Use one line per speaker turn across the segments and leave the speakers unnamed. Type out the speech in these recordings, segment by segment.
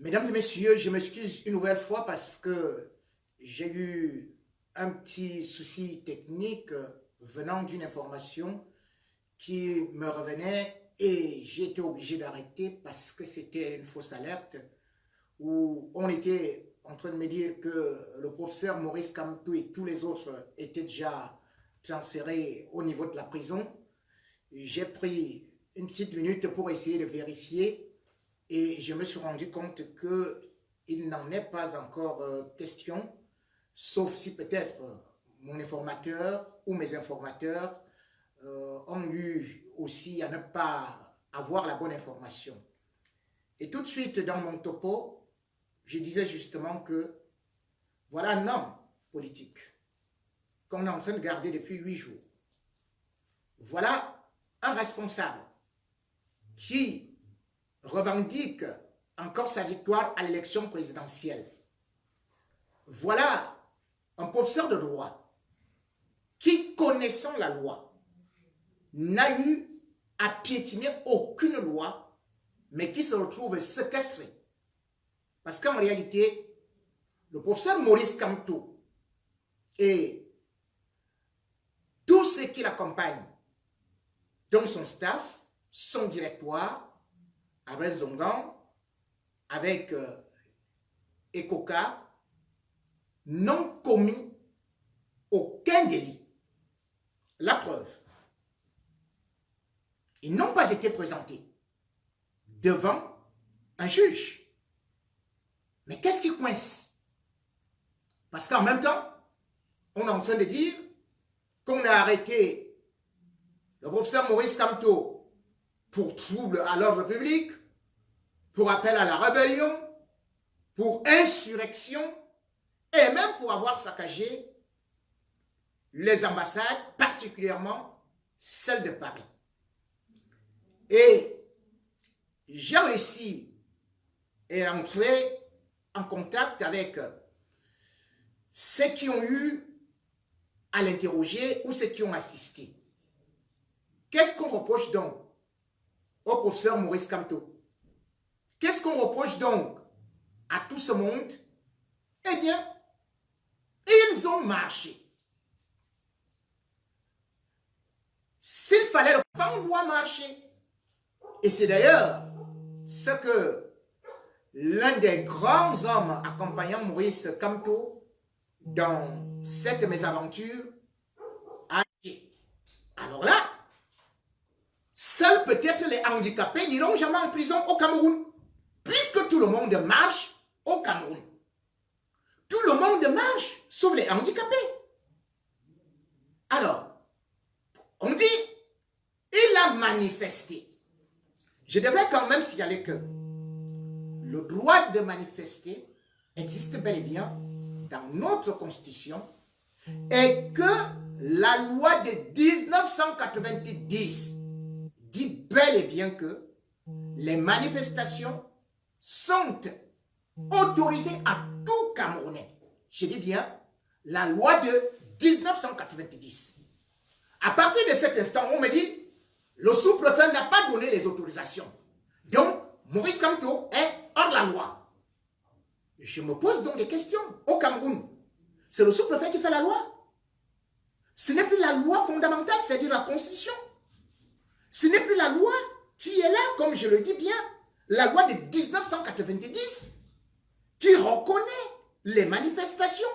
Mesdames et messieurs, je m'excuse une nouvelle fois parce que j'ai eu un petit souci technique venant d'une information qui me revenait et j'ai été obligé d'arrêter parce que c'était une fausse alerte où on était en train de me dire que le professeur Maurice Kamto et tous les autres étaient déjà transférés au niveau de la prison. J'ai pris une petite minute pour essayer de vérifier et je me suis rendu compte qu'il n'en est pas encore question, sauf si peut-être mon informateur ou mes informateurs ont eu aussi à ne pas avoir la bonne information. Et tout de suite dans mon topo, je disais justement que voilà un homme politique qu'on est en train de garder depuis 8 jours. Voilà un responsable qui revendique encore sa victoire à l'élection présidentielle. Voilà un professeur de droit qui, connaissant la loi, n'a eu à piétiner aucune loi, mais qui se retrouve séquestré. Parce qu'en réalité, le professeur Maurice Kamto et tous ceux qui l'accompagnent, dont son staff, son directoire, avec Zongan, avec Ekoka, n'ont commis aucun délit. La preuve, ils n'ont pas été présentés devant un juge. Mais qu'est-ce qui coince? Parce qu'en même temps, on est en train de dire qu'on a arrêté le professeur Maurice Kamto pour trouble à l'ordre public, pour appel à la rébellion, pour insurrection, et même pour avoir saccagé les ambassades, particulièrement celle de Paris. Et j'ai réussi à entrer en contact avec ceux qui ont eu à l'interroger ou ceux qui ont assisté. Qu'est-ce qu'on reproche donc au professeur Maurice Kamto? Qu'est-ce qu'on reproche donc à tout ce monde? Eh bien, ils ont marché. S'il fallait le faire, on doit marcher. Et c'est d'ailleurs ce que l'un des grands hommes accompagnant Maurice Kamto dans cette mésaventure a dit. Alors là, seuls peut-être les handicapés n'iront jamais en prison au Cameroun, puisque tout le monde marche au Cameroun. Tout le monde marche, sauf les handicapés. Alors, on dit, il a manifesté. Je devrais quand même signaler que le droit de manifester existe bel et bien dans notre constitution et que la loi de 1990 dit bel et bien que les manifestations sont autorisées à tout Camerounais. Je dis bien la loi de 1990. À partir de cet instant, on me dit le sous-préfet n'a pas donné les autorisations. Donc, Maurice Kamto est hors la loi. Je me pose donc des questions. Au Cameroun, c'est le sous-préfet qui fait la loi. Ce n'est plus la loi fondamentale, c'est-à-dire la Constitution. Ce n'est plus la loi qui est là, comme je le dis bien, la loi de 1990 qui reconnaît les manifestations.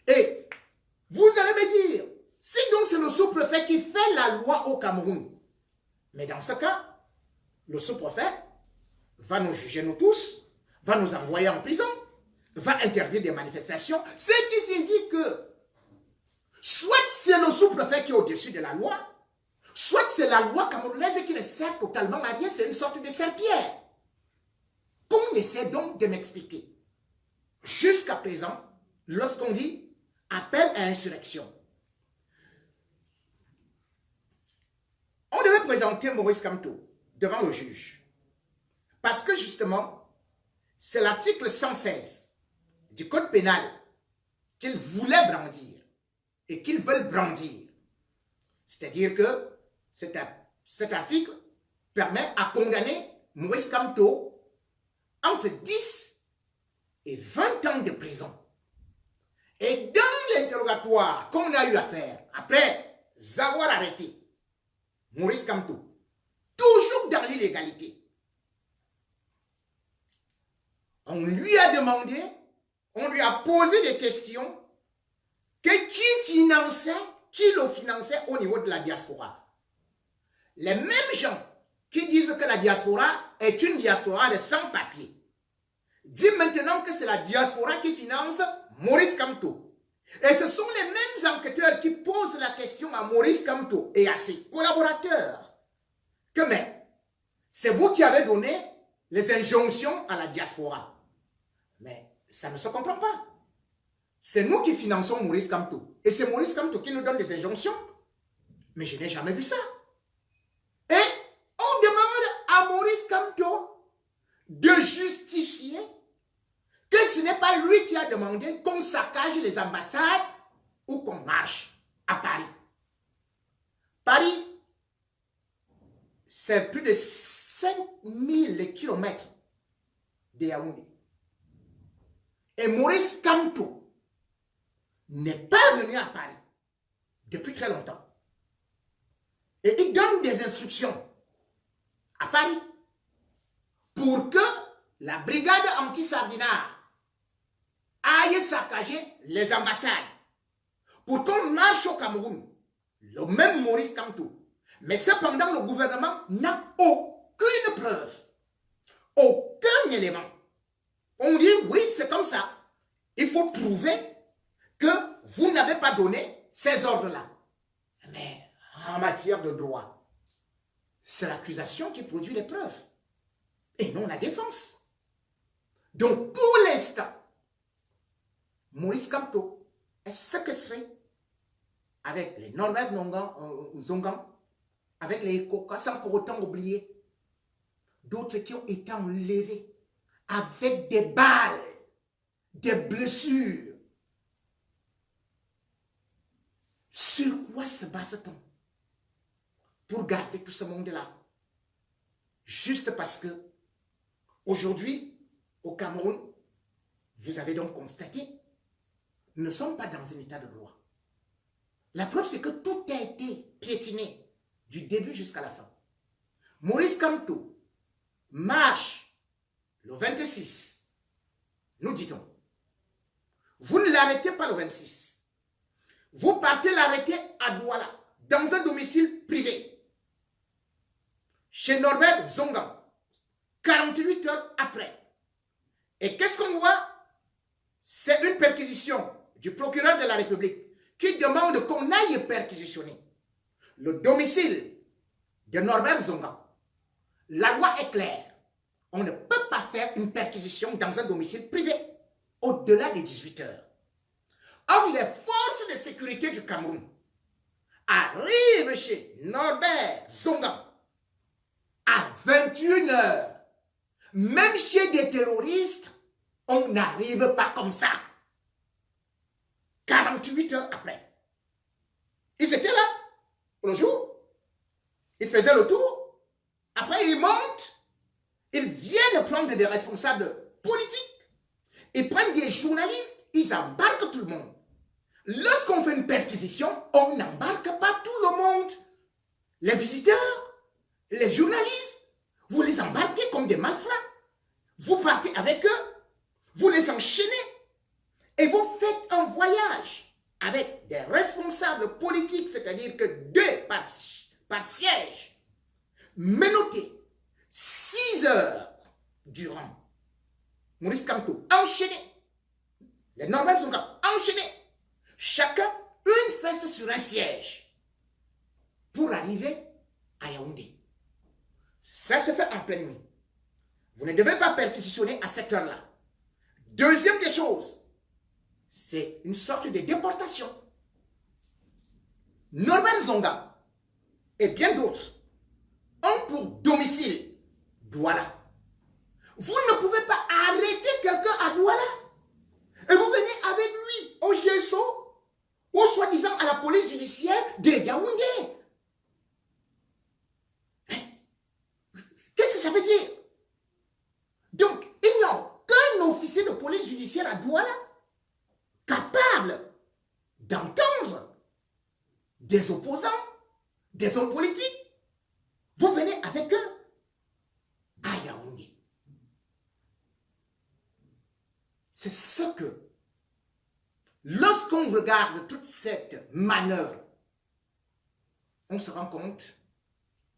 Et vous allez me dire, si donc c'est le sous-préfet qui fait la loi au Cameroun, mais dans ce cas, le sous-préfet va nous juger nous tous, va nous envoyer en prison, va interdire des manifestations, ce qui signifie que soit c'est le sous-préfet qui est au-dessus de la loi, soit c'est la loi camerounaise qui ne sert totalement à rien, c'est une sorte de serpillère. Qu'on essaie donc de m'expliquer. Jusqu'à présent, lorsqu'on dit appel à insurrection, on devait présenter Maurice Kamto devant le juge. Parce que justement, c'est l'article 116 du Code pénal qu'ils voulaient brandir et qu'ils veulent brandir. C'est-à-dire que cet article permet à condamner Maurice Kamto entre 10 et 20 ans de prison. Et dans l'interrogatoire qu'on a eu à faire, après avoir arrêté Maurice Kamto, toujours dans l'illégalité, on lui a demandé, on lui a posé des questions que qui le finançait au niveau de la diaspora. Les mêmes gens qui disent que la diaspora est une diaspora de sans-papiers disent maintenant que c'est la diaspora qui finance Maurice Kamto. Et ce sont les mêmes enquêteurs qui posent la question à Maurice Kamto et à ses collaborateurs que mais c'est vous qui avez donné les injonctions à la diaspora. Mais ça ne se comprend pas. C'est nous qui finançons Maurice Kamto. Et c'est Maurice Kamto qui nous donne des injonctions. Mais je n'ai jamais vu ça. Et on demande à Maurice Kamto de justifier que ce n'est pas lui qui a demandé qu'on saccage les ambassades ou qu'on marche à Paris. Paris, c'est plus de 5000 kilomètres de Yaoundé. Et Maurice Kamto n'est pas venu à Paris depuis très longtemps. Et il donne des instructions à Paris pour que la brigade anti-sardinat aille saccager les ambassades, pour qu'on marche au Cameroun, le même Maurice Kamto. Mais cependant, le gouvernement n'a aucune preuve, aucun élément. On dit, oui, c'est comme ça. Il faut prouver que vous n'avez pas donné ces ordres-là. Mais en matière de droit, c'est l'accusation qui produit les preuves et non la défense. Donc, pour l'instant, Maurice Kamto est séquestré avec les Norbert Zongan, avec les Koka, sans pour autant oublier d'autres qui ont été enlevés avec des balles, des blessures. Sur quoi se base-t-on pour garder tout ce monde-là? Juste parce que aujourd'hui, au Cameroun, vous avez donc constaté, nous ne sommes pas dans un état de droit. La preuve, c'est que tout a été piétiné du début jusqu'à la fin. Maurice Kamto marche le 26, nous dit-on. Vous ne l'arrêtez pas le 26. Vous partez l'arrêter à Douala, dans un domicile privé, chez Norbert Zongan, 48 heures après. Et qu'est-ce qu'on voit? C'est une perquisition du procureur de la République qui demande qu'on aille perquisitionner le domicile de Norbert Zongan. La loi est claire. On ne peut pas faire une perquisition dans un domicile privé au-delà des 18 heures. Or, les forces de sécurité du Cameroun arrivent chez Norbert Zongan à 21 heures. Même chez des terroristes, on n'arrive pas comme ça. 48 heures après. Ils étaient là, le jour. Ils faisaient le tour. Après, ils montent. Ils viennent prendre des responsables politiques. Ils prennent des journalistes. Ils embarquent tout le monde. Lorsqu'on fait une perquisition, on n'embarque pas tout le monde. Les visiteurs, les journalistes, vous les embarquez comme des malfrats. Vous partez avec eux, vous les enchaînez et vous faites un voyage avec des responsables politiques, c'est-à-dire que 2 par siège, menottés 6 heures durant. Maurice Kamto enchaîné. Les Normands sont enchaînés. Chacun une fesse sur un siège pour arriver à Yaoundé. Ça se fait en pleine nuit. Vous ne devez pas perquisitionner à cette heure-là. Deuxième des choses, c'est une sorte de déportation. Norbert Zonga et bien d'autres ont pour domicile Douala. Vous ne pouvez pas arrêter quelqu'un à Douala et vous venez avec lui au GSO ou soi-disant à la police judiciaire de Yaoundé. Qu'est-ce que ça veut dire? Donc, il judiciaire à Douala, capable d'entendre des opposants, des hommes politiques. Vous venez avec eux à Yaoundé. C'est ce que, lorsqu'on regarde toute cette manœuvre, on se rend compte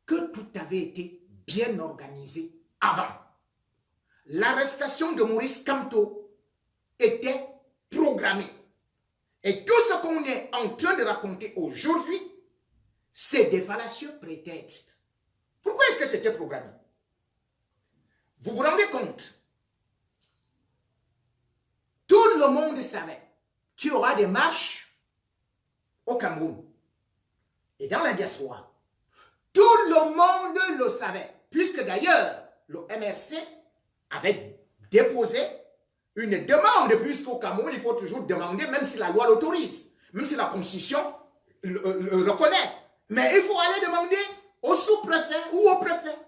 que tout avait été bien organisé avant. L'arrestation de Maurice Kamto était programmée. Et tout ce qu'on est en train de raconter aujourd'hui, c'est des fallacieux prétextes. Pourquoi est-ce que c'était programmé? Vous vous rendez compte? Tout le monde savait qu'il y aura des marches au Cameroun et dans la diaspora. Tout le monde le savait, puisque d'ailleurs, le MRC avait déposé une demande, puisqu'au Cameroun, il faut toujours demander, même si la loi l'autorise, même si la Constitution le reconnaît. Mais il faut aller demander aux sous-préfets ou aux préfets,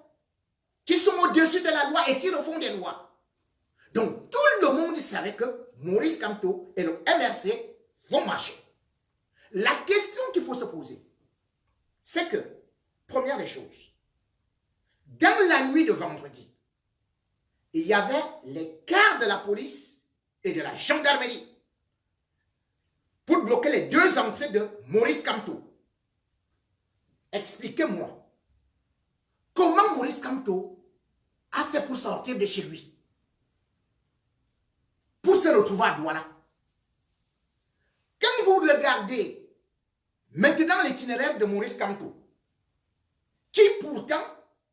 qui sont au-dessus de la loi et qui refont des lois. Donc, tout le monde savait que Maurice Kamto et le MRC vont marcher. La question qu'il faut se poser, c'est que, première des choses, dans la nuit de vendredi, il y avait les cars de la police et de la gendarmerie pour bloquer les deux entrées de Maurice Kamto. Expliquez-moi, comment Maurice Kamto a fait pour sortir de chez lui, pour se retrouver à Douala? Quand vous regardez maintenant l'itinéraire de Maurice Kamto, qui pourtant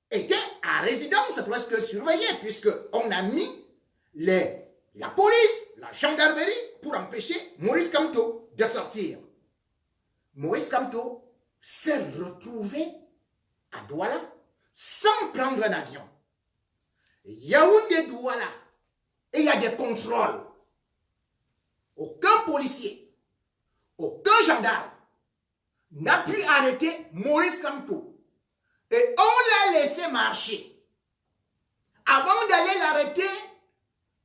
était à résidence presque surveillée, puisqu'on a mis la police, la gendarmerie pour empêcher Maurice Kamto de sortir. Maurice Kamto s'est retrouvé à Douala sans prendre un avion. Yaoundé-Douala, et il y a des contrôles. Aucun policier, aucun gendarme n'a pu arrêter Maurice Kamto. Et on l'a laissé marcher. Avant d'aller l'arrêter,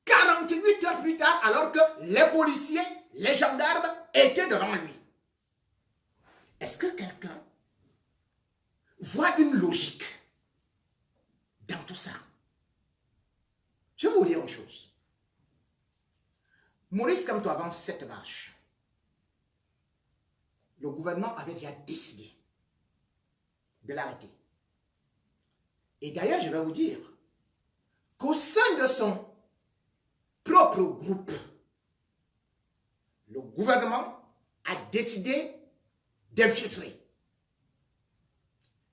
48 heures plus tard, alors que les policiers, les gendarmes étaient devant lui. Est-ce que quelqu'un voit une logique dans tout ça? Je vais vous dire une chose. Maurice Kamto, avant cette marche, le gouvernement avait déjà décidé de l'arrêter. Et d'ailleurs, je vais vous dire qu'au sein de son propre groupe, le gouvernement a décidé d'infiltrer.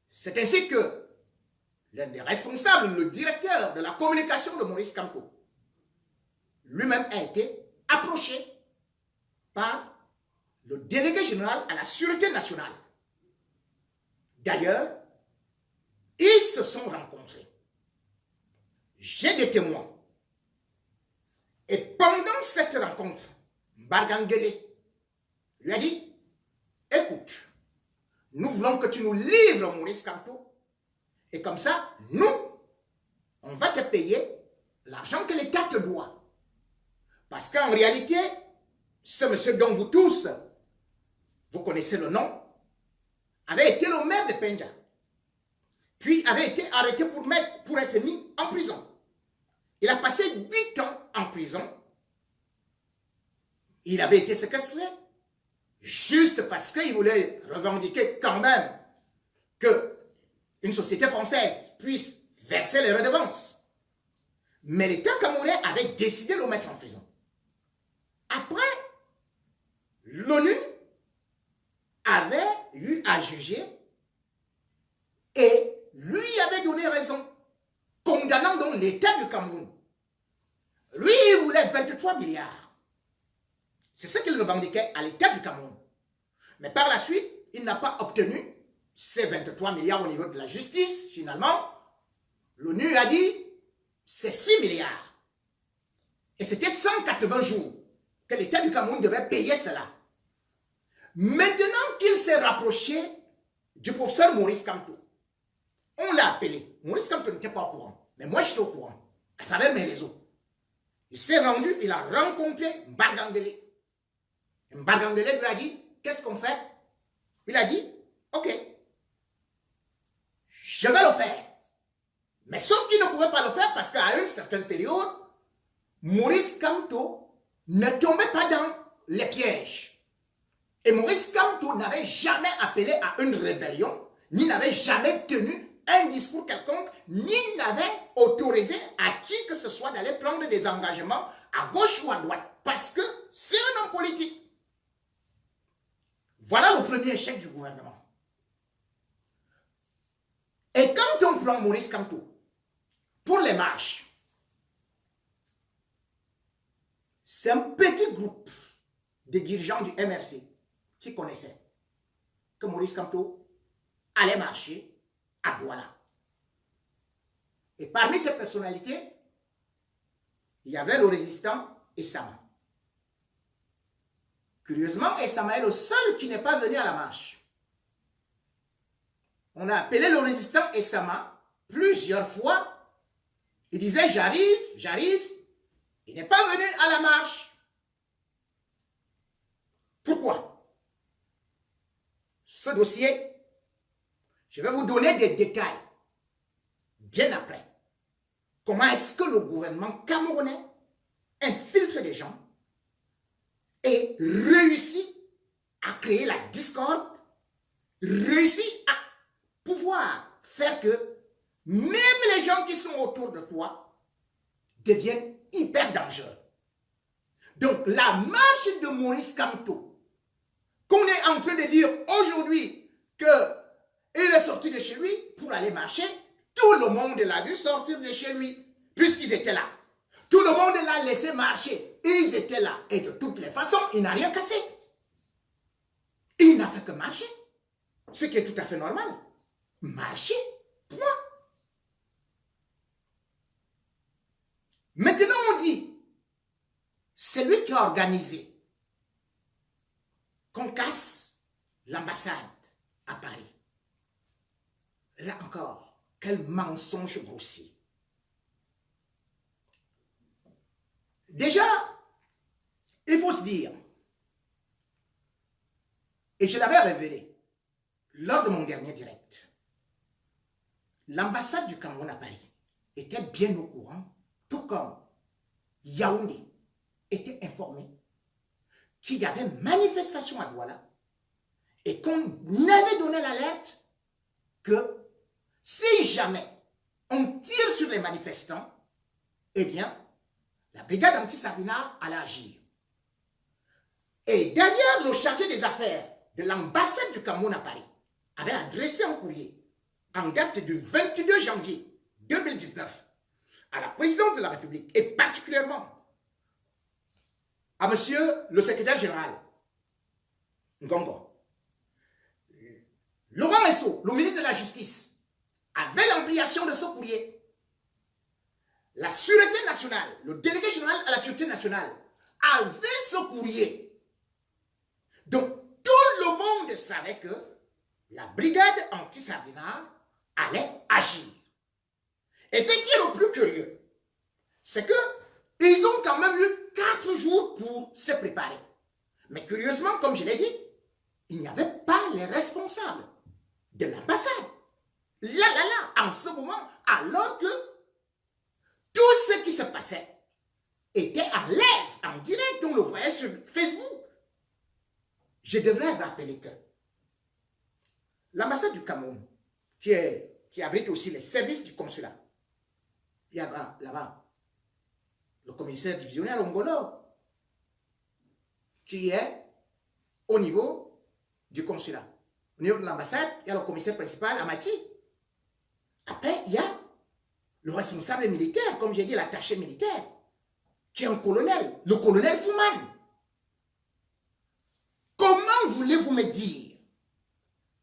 C'est ainsi que l'un des responsables, le directeur de la communication de Maurice Kamto, lui-même a été approché par le délégué général à la Sûreté nationale. D'ailleurs, ils se sont rencontrés. J'ai des témoins. Et pendant cette rencontre, Bargangele lui a dit, écoute, nous voulons que tu nous livres Maurice Kamto, et comme ça, nous, on va te payer l'argent que l'État te doit. Parce qu'en réalité, ce monsieur dont vous tous, vous connaissez le nom, avait été le maire de Penja, puis avait été arrêté pour être mis en prison. Il a passé 8 ans en prison. Il avait été séquestré, juste parce qu'il voulait revendiquer quand même qu'une société française puisse verser les redevances. Mais l'État camerounais avait décidé de le mettre en prison. Après, l'ONU avait eu à juger et lui avait donné raison, condamnant donc l'État du Cameroun. Lui, il voulait 23 milliards. C'est ce qu'il revendiquait à l'État du Cameroun. Mais par la suite, il n'a pas obtenu ces 23 milliards au niveau de la justice. Finalement, l'ONU a dit, c'est 6 milliards. Et c'était 180 jours que l'État du Cameroun devait payer cela. Maintenant qu'il s'est rapproché du professeur Maurice Kamto, on l'a appelé. Maurice Kamto n'était pas au courant, mais moi j'étais au courant, à travers mes réseaux. Il s'est rendu, il a rencontré Mbargangele. Mbargangele lui a dit, qu'est-ce qu'on fait? Il a dit, ok, je vais le faire. Mais sauf qu'il ne pouvait pas le faire parce qu'à une certaine période, Maurice Kamto ne tombait pas dans les pièges. Et Maurice Kamto n'avait jamais appelé à une rébellion, ni n'avait jamais tenu un discours quelconque, ni n'avait autorisé à qui que ce soit d'aller prendre des engagements à gauche ou à droite. Parce que c'est un homme politique. Voilà le premier échec du gouvernement. Et quand on prend Maurice Kamto pour les marches, c'est un petit groupe de dirigeants du MRC qui connaissaient que Maurice Kamto allait marcher à Douala. Et parmi ces personnalités, il y avait le résistant Essama. Curieusement, Essama est le seul qui n'est pas venu à la marche. On a appelé le résistant Essama plusieurs fois. Il disait, j'arrive, j'arrive. Il n'est pas venu à la marche. Pourquoi? Ce dossier, je vais vous donner des détails bien après. Comment est-ce que le gouvernement camerounais infiltre des gens et réussit à créer la discorde, réussit à pouvoir faire que même les gens qui sont autour de toi deviennent hyper dangereux. Donc la marche de Maurice Kamto, qu'on est en train de dire aujourd'hui qu'il est sorti de chez lui pour aller marcher, tout le monde l'a vu sortir de chez lui, puisqu'ils étaient là. Tout le monde l'a laissé marcher. Ils étaient là. Et de toutes les façons, il n'a rien cassé. Il n'a fait que marcher. Ce qui est tout à fait normal. Marcher, point. Maintenant, on dit, c'est lui qui a organisé qu'on casse l'ambassade à Paris. Là encore, quel mensonge grossier. Déjà, il faut se dire, et je l'avais révélé lors de mon dernier direct, l'ambassade du Cameroun à Paris était bien au courant, tout comme Yaoundé était informé qu'il y avait manifestation à Douala et qu'on avait donné l'alerte que si jamais on tire sur les manifestants, eh bien, la brigade anti-Sardinat allait agir. Et d'ailleurs, le chargé des affaires de l'ambassade du Cameroun à Paris avait adressé un courrier en date du 22 janvier 2019 à la présidence de la République et particulièrement à monsieur le secrétaire général Ngongo. Laurent Esso, le ministre de la Justice, avait l'ampliation de ce courrier. La Sûreté nationale, le délégué général à la Sûreté nationale, avait ce courrier. Donc, tout le monde savait que la brigade anti-Sardinat allait agir. Et ce qui est le plus curieux, c'est qu'ils ont quand même eu 4 jours pour se préparer. Mais curieusement, comme je l'ai dit, il n'y avait pas les responsables de l'ambassade. Là, en ce moment, alors que tout ce qui se passait était en live, en direct, on le voyait sur Facebook. Je devrais rappeler que l'ambassade du Cameroun, qui abrite aussi les services du consulat, il y a là-bas le commissaire divisionnaire Ongolo, qui est au niveau du consulat. Au niveau de l'ambassade, il y a le commissaire principal, Amati. Après, il y a le responsable militaire, comme j'ai dit, l'attaché militaire, qui est un colonel, le colonel Fouman. Comment voulez-vous me dire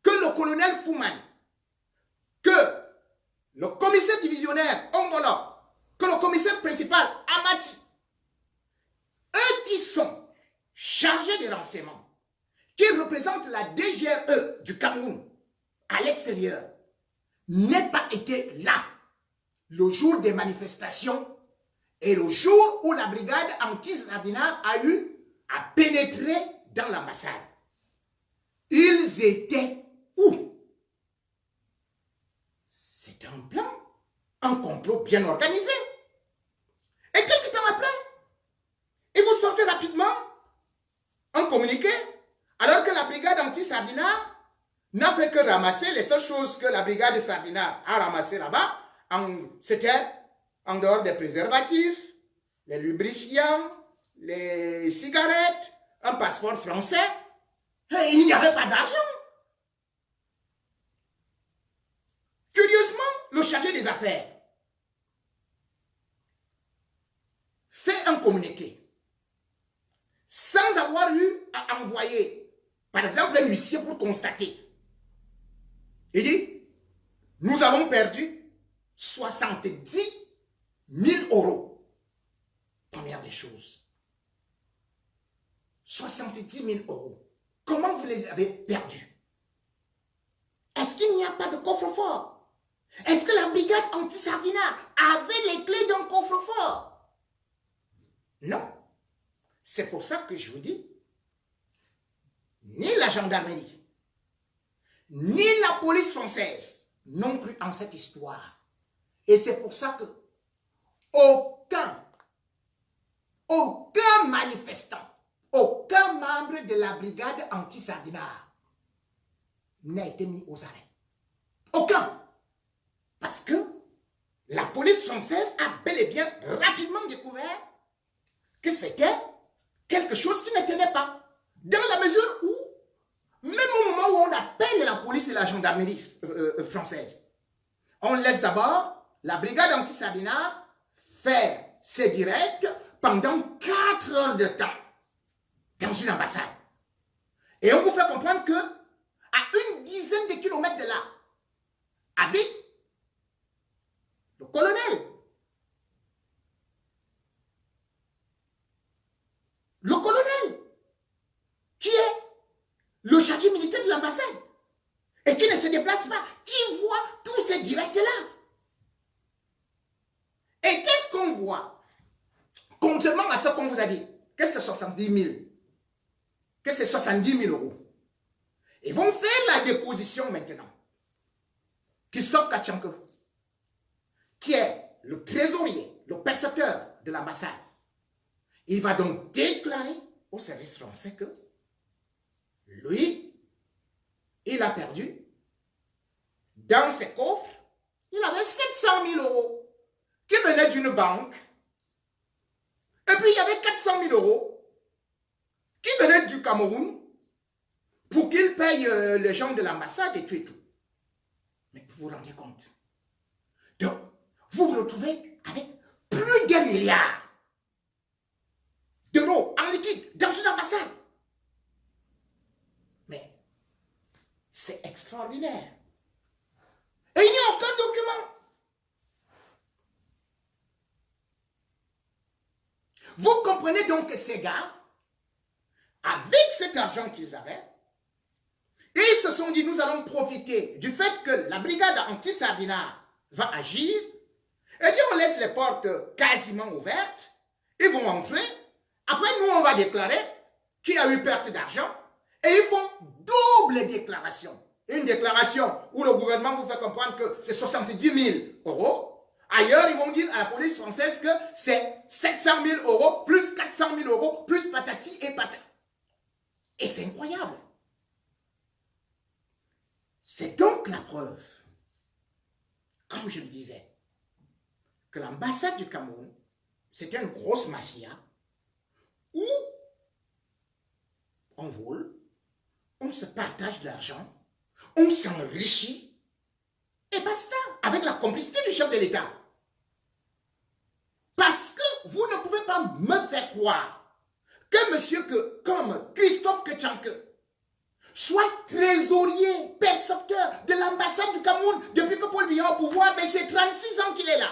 que le colonel Fouman, que le commissaire divisionnaire Ongolo, que le commissaire principal Amati, eux qui sont chargés des renseignements, qui représentent la DGRE du Cameroun à l'extérieur, n'aient pas été là le jour des manifestations Et le jour où la brigade anti-Sardinat a eu à pénétrer dans l'ambassade, ils étaient où? C'était un plan, un complot bien organisé. Et quelques temps après, ils vous sortent rapidement un communiqué, alors que la brigade anti-Sardinat n'a fait que ramasser les seules choses que la brigade Sardinat a ramassées là-bas. C'était en dehors des préservatifs, les lubrifiants, les cigarettes, un passeport français. Et il n'y avait pas d'argent. Curieusement, le chargé des affaires fait un communiqué sans avoir eu à envoyer, par exemple, un huissier pour constater. Il dit, nous avons perdu 70 000 euros. Première des choses. 70 000 euros. Comment vous les avez perdus? Est-ce qu'il n'y a pas de coffre-fort? Est-ce que la brigade anti-Sardinat avait les clés d'un coffre-fort? Non. C'est pour ça que je vous dis, ni la gendarmerie, ni la police française n'ont cru en cette histoire. Et c'est pour ça que aucun manifestant, aucun membre de la brigade anti-Sardinat n'a été mis aux arrêts. Aucun. Parce que la police française a bel et bien rapidement découvert que c'était quelque chose qui ne tenait pas. Dans la mesure où, même au moment où on appelle la police et la gendarmerie française, on laisse d'abord la brigade anti-Sardinat faire ses directs pendant 4 heures de temps dans une ambassade. Et on vous fait comprendre que à une dizaine de kilomètres de là, habite le colonel. Le colonel, qui est le chargé militaire de l'ambassade, et qui ne se déplace pas, qui voit tous ces directs-là. Et qu'est-ce qu'on voit? Contrairement à ce qu'on vous a dit, que c'est 70 000, que c'est 70 000 euros. Ils vont faire la déposition maintenant. Christophe Kachanko, qui est le trésorier, le percepteur de l'ambassade, il va donc déclarer au service français que lui, il a perdu dans ses coffres, il avait 700 000 euros qui venaient d'une banque. Et puis il y avait 400 000 euros qui venaient du Cameroun pour qu'il paye les gens de l'ambassade et tout et tout. Mais vous vous rendez compte? Donc, vous vous retrouvez avec plus d'un milliard d'euros en liquide dans une ambassade. Mais c'est extraordinaire. Et il n'y a aucun document. Vous comprenez donc que ces gars, avec cet argent qu'ils avaient, ils se sont dit, nous allons profiter du fait que la brigade anti-Sardinat va agir, et bien on laisse les portes quasiment ouvertes, ils vont entrer, après nous on va déclarer qu'il y a eu perte d'argent, et ils font double déclaration. Une déclaration où le gouvernement vous fait comprendre que c'est 70 000 euros. Ailleurs, ils vont dire à la police française que c'est 700 000 euros, plus 400 000 euros, plus patati et patata. Et c'est incroyable. C'est donc la preuve, comme je le disais, que l'ambassade du Cameroun, c'était une grosse mafia où on vole, on se partage de l'argent, on s'enrichit, et basta, avec la complicité du chef de l'État. Parce que vous ne pouvez pas me faire croire que monsieur comme Christophe Kachanko soit trésorier, percepteur de l'ambassade du Cameroun depuis que Paul Biya est au pouvoir, mais c'est 36 ans qu'il est là.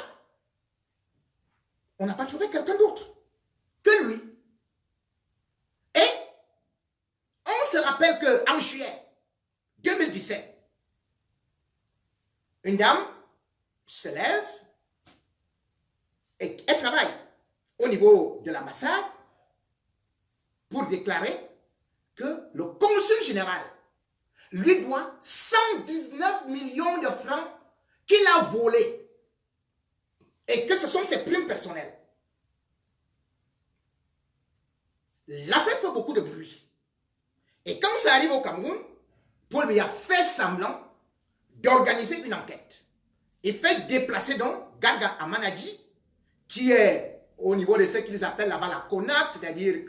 On n'a pas trouvé quelqu'un d'autre que lui. Et on se rappelle qu'en juillet 2017, une dame se lève et elle travaille niveau de l'ambassade pour déclarer que le consul général lui doit 119 millions de francs qu'il a volés et que ce sont ses primes personnelles. L'affaire fait beaucoup de bruit. Et quand ça arrive au Cameroun, Paul Biya fait semblant d'organiser une enquête. Il fait déplacer donc Garga Amanadji, qui est au niveau de ce qu'ils appellent là-bas la CONAC, c'est-à-dire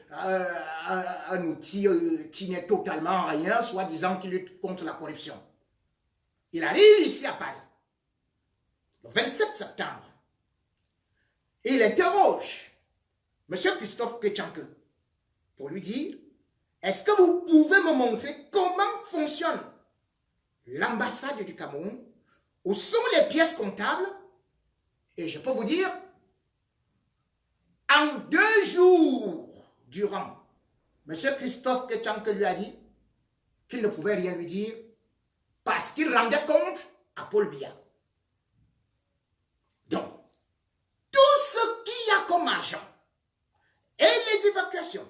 un outil qui n'est totalement rien, soi-disant qui lutte contre la corruption. Il arrive ici à Paris, le 27 septembre, et il interroge M. Christophe Kétchanke pour lui dire: est-ce que vous pouvez me montrer comment fonctionne l'ambassade du Cameroun, où sont les pièces comptables? Et je peux vous dire, en 2 jours durant, M. Christophe Kétchanke lui a dit qu'il ne pouvait rien lui dire parce qu'il rendait compte à Paul Biya. Donc, tout ce qu'il y a comme argent, et les évacuations,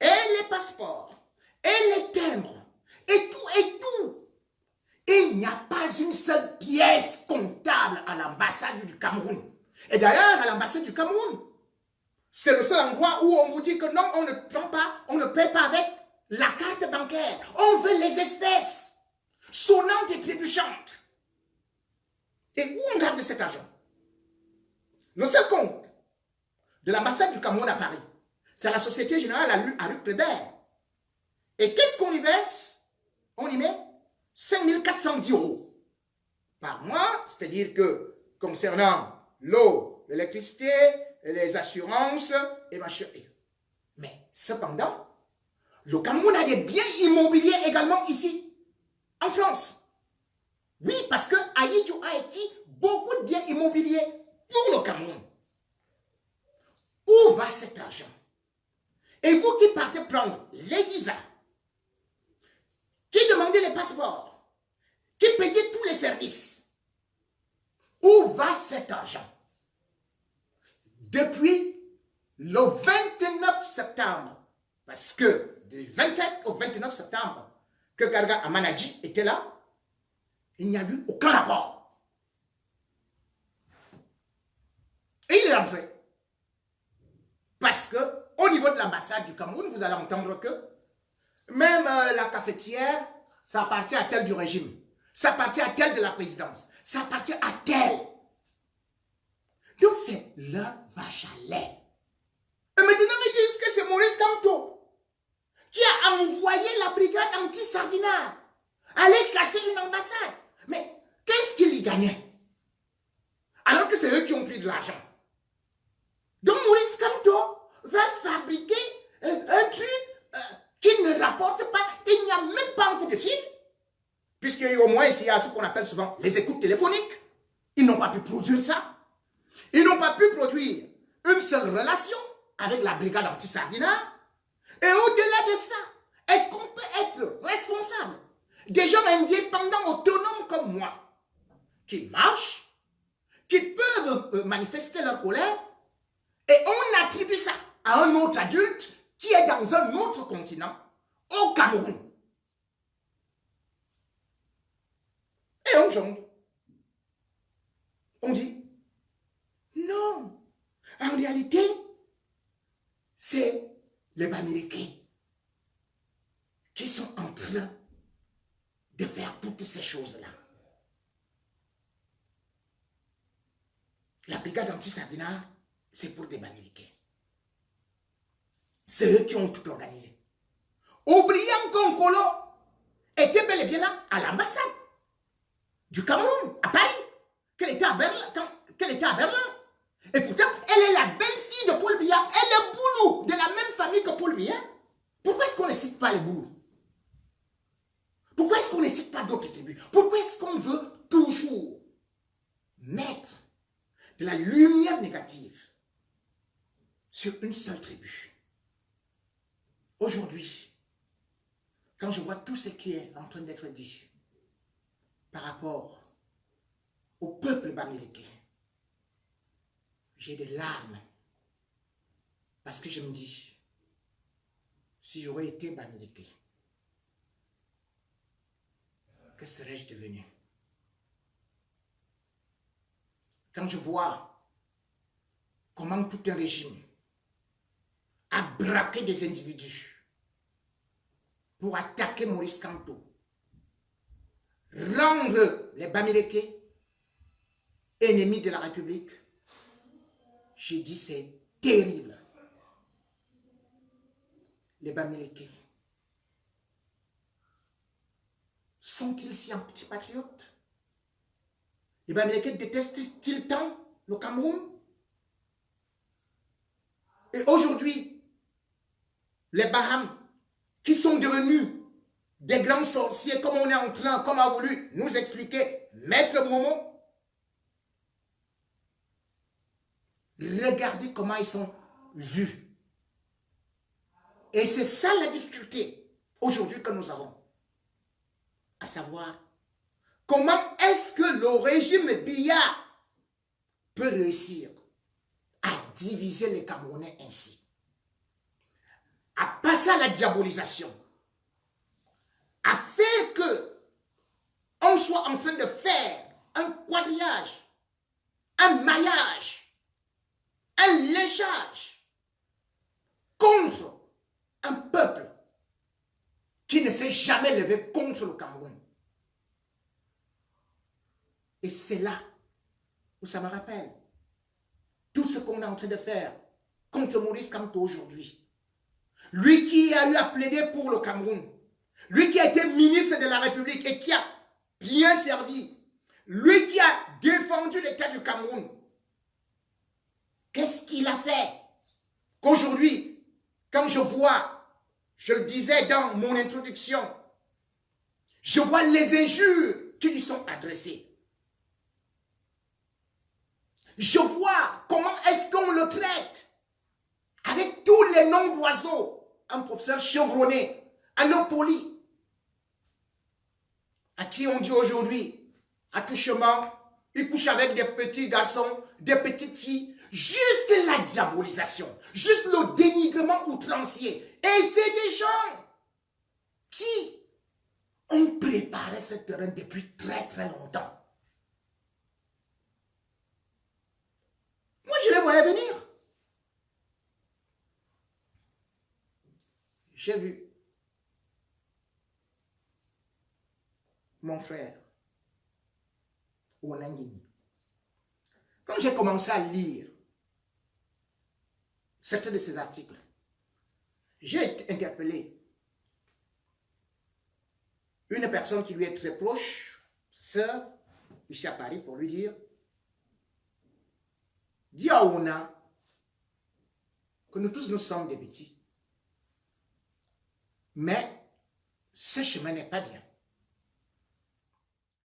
et les passeports, et les timbres, et tout, il n'y a pas une seule pièce comptable à l'ambassade du Cameroun. Et d'ailleurs, à l'ambassade du Cameroun, c'est le seul endroit où on vous dit que non, on ne prend pas, on ne paie pas avec la carte bancaire. On veut les espèces sonnantes et trébuchantes. Et où on garde cet argent? Le seul compte de l'ambassade du Cameroun à Paris, c'est la Société Générale à Luc Clébert. Et qu'est-ce qu'on y verse? On y met 5 410 € par mois, c'est-à-dire que concernant l'eau, l'électricité, les assurances et machin. Mais cependant, le Cameroun a des biens immobiliers également ici, en France. Oui, parce que Ahidjo a acquis beaucoup de biens immobiliers pour le Cameroun. Où va cet argent? Et vous qui partez prendre les visas, qui demandez les passeports, qui payez tous les services, où va cet argent? Depuis le 29 septembre, parce que du 27 au 29 septembre, que Garga Amanadji était là, il n'y a eu aucun rapport. Et il est rentré. Parce que au niveau de l'ambassade du Cameroun, vous allez entendre que même la cafetière, ça appartient à tel du régime. Ça appartient à tel de la présidence. Ça appartient à tel. Donc c'est leur vache à lait. Et maintenant, ils disent que c'est Maurice Kamto qui a envoyé la brigade anti-Sardinat aller casser une ambassade. Mais qu'est-ce qu'il y gagnait? Alors que c'est eux qui ont pris de l'argent. Donc Maurice Kamto va fabriquer un truc qui ne rapporte pas. Il n'y a même pas un coup de fil. Puisqu'au moins ici, il y a ce qu'on appelle souvent les écoutes téléphoniques. Ils n'ont pas pu produire ça. Ils n'ont pas pu produire une seule relation avec la brigade anti-Sardinat. Et au-delà de ça, est-ce qu'on peut être responsable des gens indépendants, autonomes comme moi, qui marchent, qui peuvent manifester leur colère, et on attribue ça à un autre adulte qui est dans un autre continent, au Cameroun. Et on jongle. On dit, non, en réalité, c'est les Bamileke qui sont en train de faire toutes ces choses-là. La brigade anti-Sardinat, c'est pour des Bamileke. C'est eux qui ont tout organisé. Oubliant qu'Onkolo était bel et bien là, à l'ambassade du Cameroun, à Paris, qu'elle était à Berlin. Et pourtant, elle est la belle-fille de Paul Biya. Elle est boulou de la même famille que Paul Biya. Pourquoi est-ce qu'on ne cite pas les boulous? Pourquoi est-ce qu'on ne cite pas d'autres tribus? Pourquoi est-ce qu'on veut toujours mettre de la lumière négative sur une seule tribu? Aujourd'hui, quand je vois tout ce qui est en train d'être dit par rapport au peuple bamileke, j'ai des larmes Parce que je me dis, si j'aurais été Bamileke, que serais-je devenu? Quand je vois comment tout un régime a braqué des individus pour attaquer Maurice Kamto, rendre les Bamileke ennemis de la République, j'ai dit c'est terrible. Les Bamileke sont-ils si antipatriotes? Les Bamileke détestent-ils tant le Cameroun? Et aujourd'hui, les Baham, qui sont devenus des grands sorciers, comme on est en train, comme a voulu nous expliquer Maître Momo, regardez comment ils sont vus. Et c'est ça la difficulté aujourd'hui que nous avons. À savoir, comment est-ce que le régime Biya peut réussir à diviser les Camerounais ainsi, à passer à la diabolisation, à faire que on soit en train de faire un quadrillage, un maillage, un léchage contre un peuple qui ne s'est jamais levé contre le Cameroun. Et c'est là où ça me rappelle tout ce qu'on est en train de faire contre Maurice Kamto aujourd'hui. Lui qui a eu à plaider pour le Cameroun, lui qui a été ministre de la République et qui a bien servi, lui qui a défendu l'État du Cameroun, qu'est-ce qu'il a fait? Qu'aujourd'hui, quand je vois, je le disais dans mon introduction, je vois les injures qui lui sont adressées. Je vois comment est-ce qu'on le traite avec tous les noms d'oiseaux. Un professeur chevronné, un homme poli, à qui on dit aujourd'hui, à tout chemin, il couche avec des petits garçons, des petites filles. Juste la diabolisation, juste le dénigrement outrancier. Et c'est des gens qui ont préparé ce terrain depuis très très longtemps. Moi, je les voyais venir. J'ai vu mon frère, Onangini. Quand j'ai commencé à lire certains de ces articles, j'ai été interpellé. Une personne qui lui est très proche, sœur, ici à Paris, pour lui dire, dis à Ona que nous tous nous sommes des petits. Mais ce chemin n'est pas bien.